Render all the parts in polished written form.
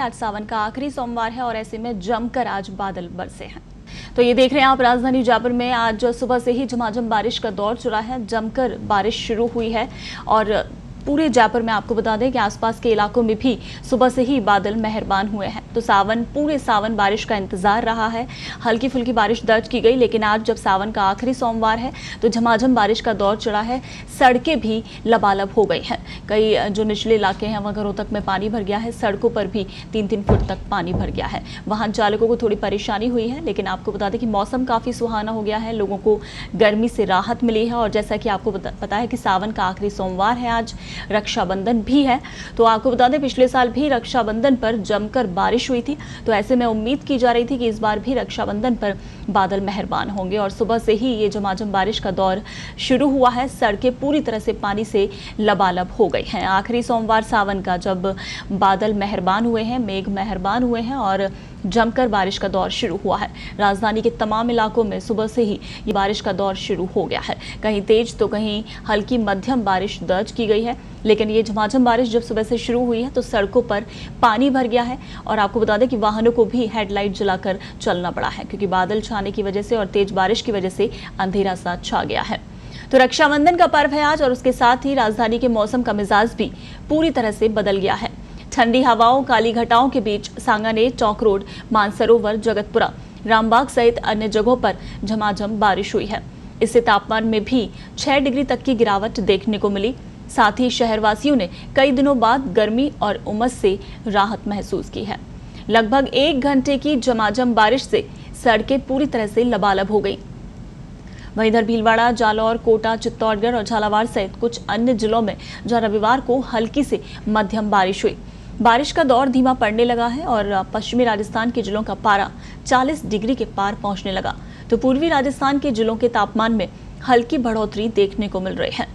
आज सावन का आखिरी सोमवार है और ऐसे में जमकर आज बादल बरसे हैं। तो ये देख रहे हैं आप, राजधानी जयपुर में आज सुबह से ही झमाझम बारिश का दौर चला है। जमकर बारिश शुरू हुई है और पूरे जयपुर में आपको बता दें कि आसपास के इलाकों में भी सुबह से ही बादल मेहरबान हुए हैं। तो पूरे सावन बारिश का इंतजार रहा है। हल्की फुल्की बारिश दर्ज की गई, लेकिन आज जब सावन का आखिरी सोमवार है तो झमाझम बारिश का दौर चढ़ा है। सड़कें भी लबालब हो गई हैं। कई जो निचले इलाके हैं वहां घरों तक में पानी भर गया है। सड़कों पर भी 3-3 फुट तक पानी भर गया है। वाहन चालकों को थोड़ी परेशानी हुई है, लेकिन आपको बता दें कि मौसम काफी सुहाना हो गया है। लोगों को गर्मी से राहत मिली है। और जैसा कि आपको पता है कि सावन का आखिरी सोमवार है, आज रक्षाबंधन भी है। तो आपको बता दें पिछले साल भी रक्षाबंधन पर जमकर बारिश हुई थी। तो ऐसे में उम्मीद की जा रही थी कि इस बार भी रक्षाबंधन पर बादल मेहरबान होंगे और सुबह से ही ये झमाझम बारिश का दौर शुरू हुआ है। सड़कें पूरी तरह से पानी से लबालब हो गई हैं। आखिरी सोमवार सावन का जब बादल मेहरबान हुए हैं, मेघ मेहरबान हुए हैं और जमकर बारिश का दौर शुरू हुआ है। राजधानी के तमाम इलाकों में सुबह से ही ये बारिश का दौर शुरू हो गया है। कहीं तेज तो कहीं हल्की मध्यम बारिश दर्ज की गई है। लेकिन ये झमाझम बारिश जब सुबह से शुरू हुई है तो सड़कों पर पानी भर गया है और आपको बता दें कि वाहनों को भी हेडलाइट जलाकर चलना पड़ा है, क्योंकि बादल छाने की वजह से और तेज बारिश की वजह से अंधेरा सा छा गया है। तो रक्षाबंधन का पर्व है आज और उसके साथ ही राजधानी के मौसम का मिजाज भी पूरी तरह से बदल गया है। ठंडी हवाओं, काली घटाओं के बीच सांगानेर, चौक रोड, मानसरोवर, जगतपुरा, रामबाग सहित अन्य जगहों पर झमाझम बारिश हुई है। इससे तापमान में भी 6 डिग्री तक की गिरावट देखने को मिली। साथ ही शहरवासियों ने कई दिनों बाद गर्मी और उमस से राहत महसूस की है। लगभग 1 घंटे की झमाझम बारिश से सड़कें पूरी तरह से लबालब हो गई। वहीं इधर भीलवाड़ा, जालौर, कोटा, चित्तौड़गढ़ और झालावाड़ सहित कुछ अन्य जिलों में जहां रविवार को हल्की से मध्यम बारिश हुई। बारिश का दौर धीमा पड़ने लगा है और पश्चिमी राजस्थान के जिलों का पारा 40 डिग्री के पार पहुंचने लगा। तो पूर्वी राजस्थान के जिलों के तापमान में हल्की बढ़ोतरी देखने को मिल रही है।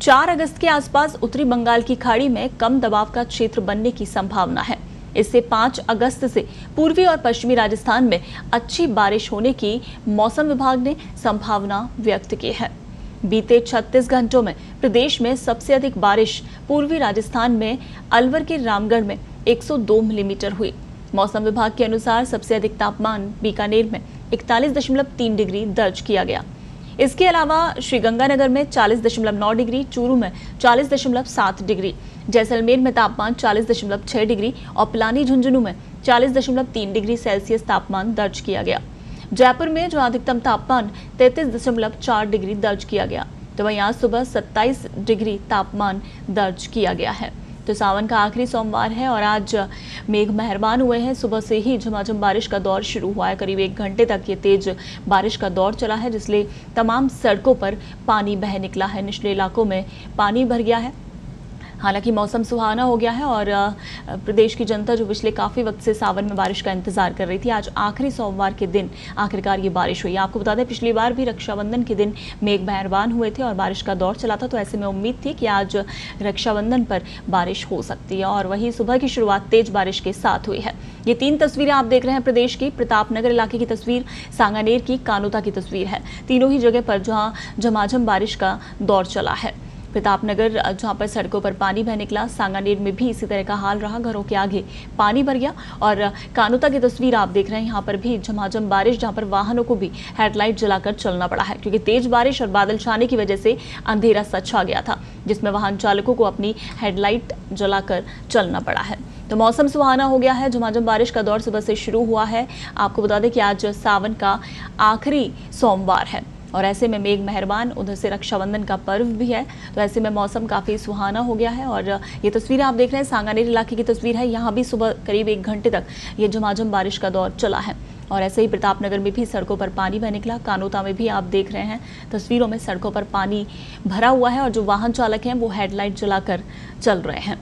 4 अगस्त के आसपास उत्तरी बंगाल की खाड़ी में कम दबाव का क्षेत्र बनने की संभावना है। इससे 5 अगस्त से पूर्वी और पश्चिमी राजस्थान में अच्छी बारिश होने की मौसम विभाग ने संभावना व्यक्त की है। बीते 36 घंटों में प्रदेश में सबसे अधिक बारिश पूर्वी राजस्थान में अलवर के रामगढ़ में 102 मिलीमीटर हुई। मौसम विभाग के अनुसार सबसे अधिक तापमान बीकानेर में 41.3 डिग्री दर्ज किया गया। इसके अलावा श्रीगंगानगर में 40.9 डिग्री, चूरू में 40.7 डिग्री, जैसलमेर में तापमान 40.6 डिग्री और पिलानी झुंझुनू में 40.3 डिग्री सेल्सियस तापमान दर्ज किया गया। जयपुर में जो अधिकतम तापमान 33.4 डिग्री दर्ज किया गया, तो वहीं आज सुबह 27 डिग्री तापमान दर्ज किया गया है। तो सावन का आखिरी सोमवार है और आज मेघ मेहरबान हुए हैं। सुबह से ही झमाझम बारिश का दौर शुरू हुआ है। करीब 1 घंटे तक ये तेज बारिश का दौर चला है, जिसलिए तमाम सड़कों पर पानी बह निकला है। निचले इलाकों में पानी भर गया है। हालांकि मौसम सुहाना हो गया है और प्रदेश की जनता जो पिछले काफ़ी वक्त से सावन में बारिश का इंतजार कर रही थी, आज आखिरी सोमवार के दिन आखिरकार ये बारिश हुई। आपको बता दें पिछली बार भी रक्षाबंधन के दिन मेघ मेहरबान हुए थे और बारिश का दौर चला था। तो ऐसे में उम्मीद थी कि आज रक्षाबंधन पर बारिश हो सकती है और वही सुबह की शुरुआत तेज बारिश के साथ हुई है। ये 3 तस्वीरें आप देख रहे हैं प्रदेश की। प्रतापनगर इलाके की तस्वीर, सांगानेर की, कानोता की तस्वीर है। तीनों ही जगह पर जहाँ झमाझम बारिश का दौर चला है। प्रतापनगर जहाँ पर सड़कों पर पानी बह निकला, सांगानेर में भी इसी तरह का हाल रहा, घरों के आगे पानी भर गया। और कानोता की तस्वीर आप देख रहे हैं, यहाँ पर भी झमाझम बारिश, जहाँ पर वाहनों को भी हेडलाइट जलाकर चलना पड़ा है, क्योंकि तेज बारिश और बादल छाने की वजह से अंधेरा सा छा गया था, जिसमें वाहन चालकों को अपनी हेडलाइट जलाकर चलना पड़ा है। तो मौसम सुहाना हो गया है। झमाझम बारिश का दौर सुबह से शुरू हुआ है। आपको बता दें कि आज सावन का आखिरी सोमवार है और ऐसे में मेघ मेहरबान, उधर से रक्षाबंधन का पर्व भी है। तो ऐसे में मौसम काफ़ी सुहाना हो गया है। और ये तस्वीरें आप देख रहे हैं सांगानेर इलाके की तस्वीर है। यहाँ भी सुबह करीब 1 घंटे तक ये झमाझम बारिश का दौर चला है और ऐसे ही प्रतापनगर में भी सड़कों पर पानी बह निकला। कानोता में भी आप देख रहे हैं तस्वीरों में सड़कों पर पानी भरा हुआ है और जो वाहन चालक हैं वो हेडलाइट जलाकर चल रहे हैं।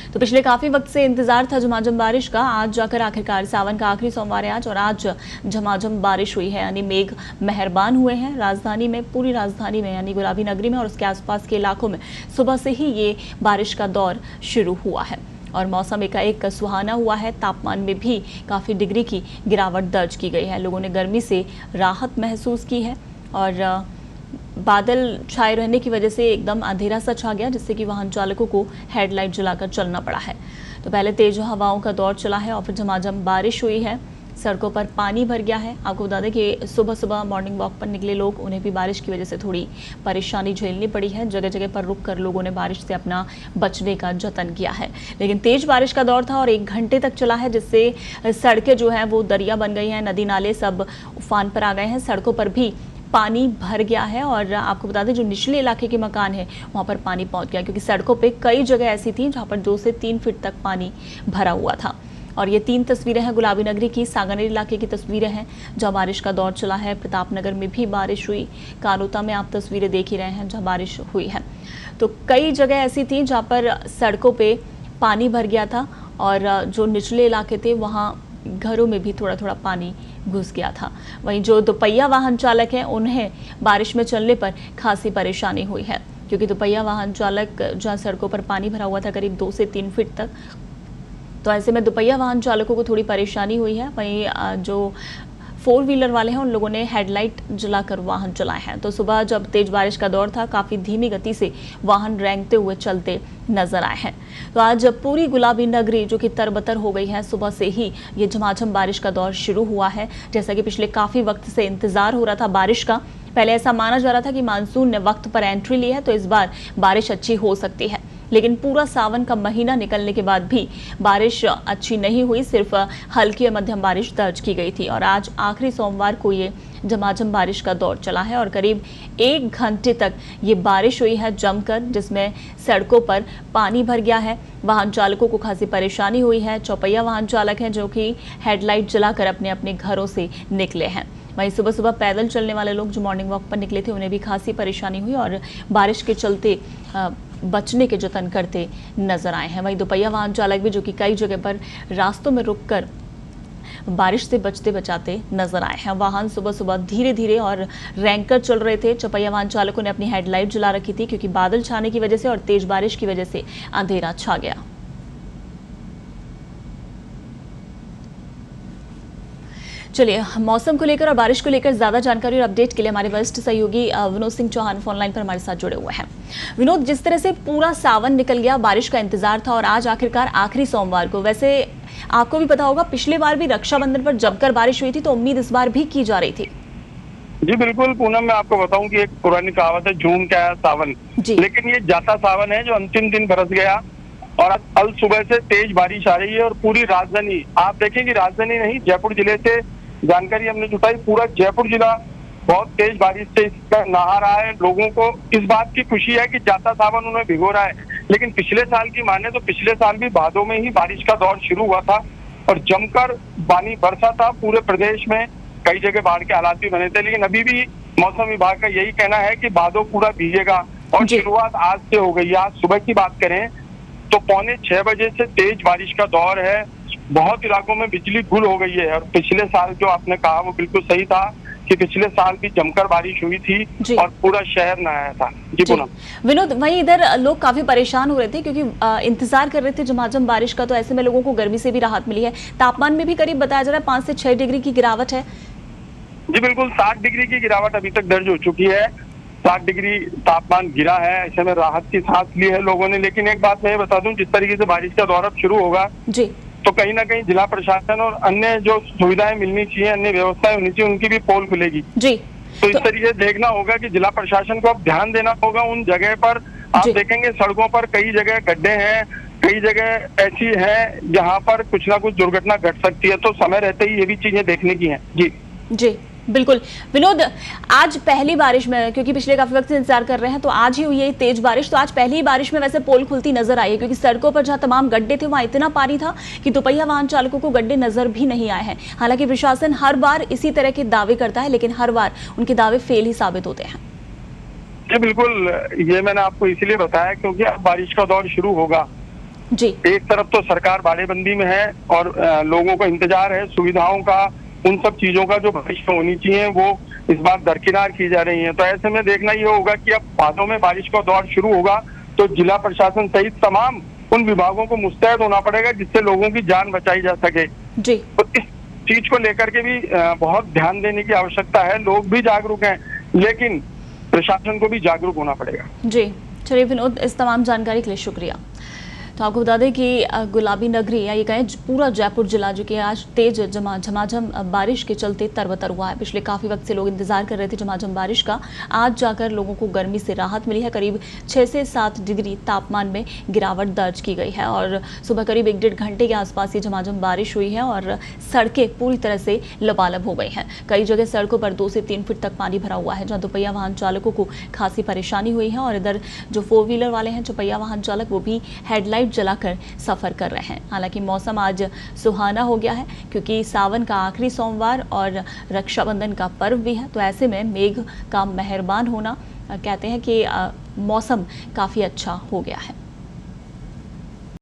तो पिछले काफी वक्त से इंतजार था झमाझम बारिश का। आज जाकर आखिरकार सावन का आखिरी सोमवार है आज और आज झमाझम बारिश हुई है, यानी मेघ मेहरबान हुए हैं। राजधानी में, पूरी राजधानी में यानी गुलाबी नगरी में और उसके आसपास के इलाकों में सुबह से ही ये बारिश का दौर शुरू हुआ है और मौसम एकाएक सुहाना हुआ है। तापमान में भी काफ़ी डिग्री की गिरावट दर्ज की गई है। लोगों ने गर्मी से राहत महसूस की है और बादल छाए रहने की वजह से एकदम अंधेरा सा छा गया, जिससे कि वाहन चालकों को हेडलाइट जलाकर चलना पड़ा है। तो पहले तेज हवाओं का दौर चला है और फिर झमाझम बारिश हुई है, सड़कों पर पानी भर गया है। आपको बता दें कि सुबह सुबह मॉर्निंग वॉक पर निकले लोग, उन्हें भी बारिश की वजह से थोड़ी परेशानी झेलनी पड़ी है। जगह जगह पर रुक कर लोगों ने बारिश से अपना बचने का जतन किया है, लेकिन तेज बारिश का दौर था और 1 घंटे तक चला है, जिससे सड़कें जो हैं वो दरिया बन गई हैं, नदी नाले सब उफान पर आ गए हैं, सड़कों पर भी पानी भर गया है। और आपको बता दें जो निचले इलाके के मकान है वहाँ पर पानी पहुँच गया, क्योंकि सड़कों पर कई जगह ऐसी थी जहाँ पर 2 से 3 फीट तक पानी भरा हुआ था। और ये 3 तस्वीरें हैं गुलाबी नगरी की, सांगानेर इलाके की तस्वीरें हैं जहाँ बारिश का दौर चला है। प्रतापनगर में भी बारिश हुई, कानोता में आप तस्वीरें देख ही रहे हैं जहाँ बारिश हुई है। तो कई जगह ऐसी थी जहाँ पर सड़कों पे पानी भर गया था और जो निचले इलाके थे वहाँ घरों में भी थोड़ा थोड़ा पानी घुस गया था। वहीं जो दोपहिया वाहन चालक हैं उन्हें बारिश में चलने पर खासी परेशानी हुई है, क्योंकि दोपहिया वाहन चालक जहाँ सड़कों पर पानी भरा हुआ था करीब 2 से 3 फीट तक, तो ऐसे में दोपहिया वाहन चालकों को थोड़ी परेशानी हुई है। वहीं जो 4 व्हीलर वाले हैं उन लोगों ने हेडलाइट जलाकर वाहन चलाए हैं। तो सुबह जब तेज बारिश का दौर था, काफ़ी धीमी गति से वाहन रेंगते हुए चलते नजर आए हैं। तो आज पूरी गुलाबी नगरी जो कि तरबतर हो गई है, सुबह से ही ये झमाझम बारिश का दौर शुरू हुआ है। जैसा कि पिछले काफ़ी वक्त से इंतजार हो रहा था बारिश का। पहले ऐसा माना जा रहा था कि मानसून ने वक्त पर एंट्री ली है तो इस बार बारिश अच्छी हो सकती है, लेकिन पूरा सावन का महीना निकलने के बाद भी बारिश अच्छी नहीं हुई, सिर्फ हल्की और मध्यम बारिश दर्ज की गई थी। और आज आखिरी सोमवार को ये झमाझम बारिश का दौर चला है और करीब 1 घंटे तक ये बारिश हुई है जमकर, जिसमें सड़कों पर पानी भर गया है। वाहन चालकों को खासी परेशानी हुई है। चौपहिया वाहन चालक हैं जो कि हेडलाइट जलाकर अपने अपने घरों से निकले हैं। वहीं सुबह सुबह पैदल चलने वाले लोग जो मॉर्निंग वॉक पर निकले थे उन्हें भी खासी परेशानी हुई और बारिश के चलते बचने के जतन करते नजर आए हैं। वहीं दोपहिया वाहन चालक भी जो कि कई जगह पर रास्तों में रुककर बारिश से बचते बचाते नजर आए हैं। वाहन सुबह सुबह धीरे धीरे और रैंकर चल रहे थे। चौपहिया वाहन चालकों ने अपनी हेडलाइट जला रखी थी, क्योंकि बादल छाने की वजह से और तेज बारिश की वजह से अंधेरा छा गया। चलिए, मौसम को लेकर और बारिश को लेकर ज्यादा जानकारी और अपडेट के लिए हमारे वरिष्ठ सहयोगी विनोद सिंह चौहान फोनलाइन पर हमारे साथ जुड़े हुए हैं। विनोद, जिस तरह से पूरा सावन निकल गया, बारिश का इंतजार था और आज आखिरकार आखिरी सोमवार को, वैसे आपको भी पता होगा पिछले बार भी रक्षाबंधन पर जमकर बारिश हुई थी, तो उम्मीद इस बार भी की जा रही थी। जी बिल्कुल पूनम, मैं आपको बताऊं कि एक पुरानी कहावत है, जून का है सावन, लेकिन ये जाता सावन है जो अंतिम दिन बरस गया और कल सुबह से तेज बारिश आ रही है। और पूरी राजधानी, आप देखेंगे राजधानी नहीं, जयपुर जिले से जानकारी हमने जुटाई, पूरा जयपुर जिला बहुत तेज बारिश से नहा रहा है। लोगों को इस बात की खुशी है कि जाता सावन उन्हें भिगो रहा है, लेकिन पिछले साल की माने तो पिछले साल भी भादों में ही बारिश का दौर शुरू हुआ था और जमकर पानी बरसा था पूरे प्रदेश में। कई जगह बाढ़ के हालात भी बने थे, लेकिन अभी भी मौसम विभाग का यही कहना है कि भादों पूरा भीगेगा और शुरुआत आज से हो गई है। आज सुबह की बात करें तो 5:45 बजे से तेज बारिश का दौर है। बहुत इलाकों में बिजली गुल हो गई है और पिछले साल जो आपने कहा वो बिल्कुल सही था कि पिछले साल भी जमकर बारिश हुई थी और पूरा शहर नहाया था। जी पूनम। विनोद, वहीं इधर लोग काफी परेशान हो रहे थे क्योंकि इंतजार कर रहे थे झमाझम बारिश का, तो ऐसे में लोगों को गर्मी से भी राहत मिली है। तापमान में भी करीब बताया जा रहा है 5 से 6 डिग्री की गिरावट है। जी बिल्कुल, 7 डिग्री की गिरावट अभी तक दर्ज हो चुकी है। 7 डिग्री तापमान गिरा है, ऐसे में राहत की सांस ली है लोगों ने। लेकिन एक बात मैं बता दूं, जिस तरीके से बारिश का दौर अब शुरू होगा जी, तो कहीं ना कहीं जिला प्रशासन और अन्य जो सुविधाएं मिलनी चाहिए, अन्य व्यवस्थाएं होनी चाहिए, उनकी भी पोल खुलेगी जी। तो इस तरीके से देखना होगा कि जिला प्रशासन को अब ध्यान देना होगा उन जगह पर। आप देखेंगे सड़कों पर कई जगह गड्ढे हैं, कई जगह ऐसी है जहां पर कुछ ना कुछ दुर्घटना घट सकती है, तो समय रहते ही ये भी चीजें देखने की हैं। जी जी बिल्कुल। विनोद, आज पहली बारिश में, क्योंकि पिछले काफी वक्त से इंतजार कर रहे हैं, तो आज ही हुई है तेज बारिश, तो आज पहली बारिश में वैसे पोल खुलती नजर आई है, क्योंकि सड़कों पर जहां तमाम गड्ढे थे वहां इतना पानी था कि दोपहिया वाहन चालकों को गड्ढे नजर भी नहीं आए हैं। हालांकि प्रशासन हर बार इसी तरह के दावे करता है, लेकिन हर बार उनके दावे फेल ही साबित होते हैं। जी बिल्कुल, ये मैंने आपको इसलिए बताया क्योंकि अब बारिश का दौर शुरू होगा जी। एक तरफ तो सरकार बाड़ेबंदी में है और लोगों को इंतजार है सुविधाओं का, उन सब चीजों का जो बारिश में होनी चाहिए वो इस बार दरकिनार की जा रही है। तो ऐसे में देखना ये होगा कि अब भादों में बारिश का दौर शुरू होगा तो जिला प्रशासन सहित तमाम उन विभागों को मुस्तैद होना पड़ेगा जिससे लोगों की जान बचाई जा सके जी। तो इस चीज को लेकर के भी बहुत ध्यान देने की आवश्यकता है। लोग भी जागरूक हैं, लेकिन प्रशासन को भी जागरूक होना पड़ेगा। जी चलिए विनोद, इस तमाम जानकारी के लिए शुक्रिया। तो आपको बता दें कि गुलाबी नगरी या ये कहें पूरा जयपुर जिला जो कि आज तेज झमाझम बारिश के चलते तरबतर हुआ है। पिछले काफ़ी वक्त से लोग इंतजार कर रहे थे झमाझम बारिश का। आज जाकर लोगों को गर्मी से राहत मिली है। करीब 6 से 7 डिग्री तापमान में गिरावट दर्ज की गई है और सुबह करीब 1-1.5 घंटे के आसपास ये झमाझम बारिश हुई है और सड़कें पूरी तरह से लबालब हो गई हैं। कई जगह सड़कों पर 2 से 3 फीट तक पानी भरा हुआ है, जहाँ दोपहिया वाहन चालकों को खासी परेशानी हुई है। और इधर जो 4 व्हीलर वाले हैं, चौपहिया वाहन चालक, वो भी हेडलाइट जलाकर सफर कर रहे हैं। हालांकि मौसम आज सुहाना हो गया है क्योंकि सावन का आखिरी सोमवार और रक्षाबंधन का पर्व भी है। तो ऐसे में मेघ का मेहरबान होना कहते हैं कि मौसम काफ़ी अच्छा हो गया है।